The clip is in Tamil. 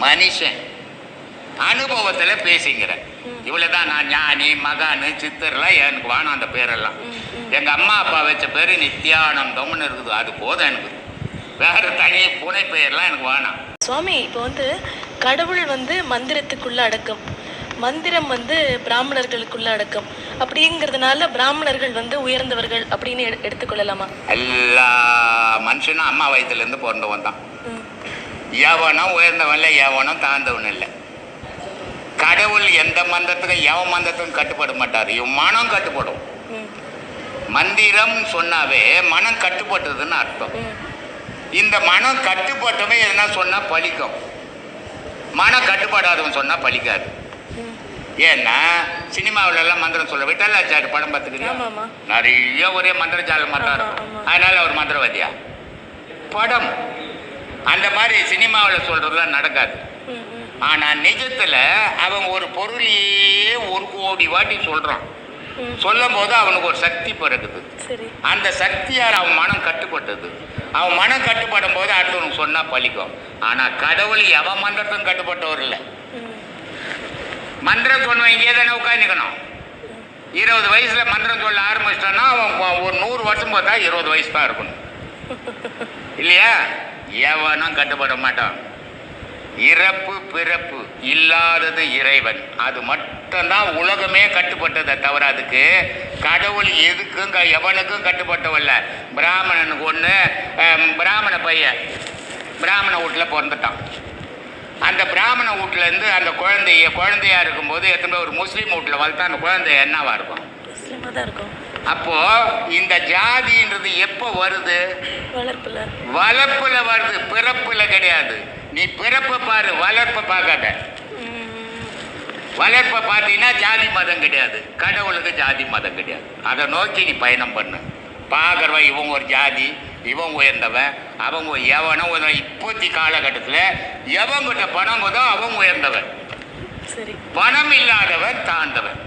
மனுஷன் அனுபவத்தில் பேசிங்கிறேன். இவ்வளோதான். நான் ஞானி மகானு சித்தர்லாம் எனக்கு வேணும் அந்த பேரெல்லாம். எங்கள் அம்மா அப்பா வச்ச பேர் நித்யானந்தம்னு இருக்குது, அது போதும் எனக்கு. வேறு தனி புனை பெயர்லாம் எனக்கு வேணாம். சுவாமி, இப்போ கடவுள் மந்திரத்துக்குள்ள அடக்கம், மந்திரம் பிராமணர்களுக்குள்ள அடக்கம் அப்படிங்கிறதுனால பிராமணர்கள் உயர்ந்தவர்கள் அப்படின்னு எடுத்துக்கொள்ளலாமா? எல்லா மனுஷனும் அம்மா வயதுலேருந்து பிறந்தவன் தான். எவனும் உயர்ந்தவன் இல்லை, எவனும் தாழ்ந்தவன் இல்லை. கடவுள் எந்த மந்திரத்துக்கும் எவன் மந்திரத்துக்கும் கட்டுப்பட மாட்டார். இவன் மனம் கட்டுப்படும். மந்திரம் சொன்னாவே மனம் கட்டுப்பட்டதுன்னு அர்த்தம். இந்த மனம் கட்டுப்பட்டவன் எதுனா சொன்னா பலிக்கும், மனம் கட்டுப்படாதவன் சொன்னா பலிக்காது. ஏன்னா சினிமாவில எல்லாம் மந்திரம் சொல்ல விட்டலாச்சாரு படம் பார்த்துக்கிறீங்க, நிறைய ஒரே மந்திர ஜாலமா தான் இருக்கும். அதனால ஒரு மந்திரவாதியா படம் அந்த மாதிரி சினிமாவில் சொல்றதுலாம் நடக்காது. ஆனா நிஜத்துல அவன் ஒரு பொருளையே 1 கோடி வாட்டி சொல்றான். சொல்லும் போது அவனுக்கு ஒரு சக்தி பிறகுது. அந்த சக்தியால் அவன் மனம் கட்டுப்பட்டது. அவன் மனம் கட்டுப்படும் போது அடுத்தவனுக்கு சொன்னா பலிக்கும். ஆனா கடவுள் எவன் மந்திரத்தும் கட்டுப்பட்டவர் இல்லை. மந்திரம் சொன்னவன் இங்கே தானே உட்காந்துக்கணும். 20 வயசுல மந்திரம் சொல்ல ஆரம்பிச்சிட்டான்னா அவன் ஒரு 100 வருஷம் பார்த்தா 20 வயசு தான் இருக்கணும் இல்லையா? எவனும் கட்டுப்பட மாட்டான். இறப்பு பிறப்பு இல்லாதது இறைவன். அது மட்டும்தான் உலகமே கட்டுப்பட்டதை தவிர அதுக்கு கடவுள் எதுக்கும் எவனுக்கும் கட்டுப்பட்டவல்ல. பிராமணனுக்கு ஒன்று, பிராமண பையன் பிராமண வீட்டில் பிறந்துட்டான். அந்த பிராமண வீட்டிலேருந்து அந்த குழந்தையா இருக்கும்போது எத்தனை ஒரு முஸ்லீம் வீட்டில் வளர்த்தா அந்த குழந்தை என்னவா இருக்கும்? அப்போ இந்த ஜாதின்றது எப்போ வருது? வளர்ப்புல வருது, பிறப்புல கிடையாது. நீ பிறப்பை பாரு, வளர்ப்பை பார்க்காத. வளர்ப்பை பார்த்தீங்கன்னா ஜாதி மதம் கிடையாது, கடவுளுக்கு ஜாதி மதம் கிடையாது. அதை நோக்கி நீ பயணம் பண்ணு. பார்க்குறவன் இவன் ஒரு ஜாதி, இவன் உயர்ந்தவன், அவங்க எவனும் இப்போத்தி காலகட்டத்தில் எவங்கிட்ட பணம் போதோ அவன் உயர்ந்தவன், பணம் இல்லாதவன் தாழ்ந்தவன்.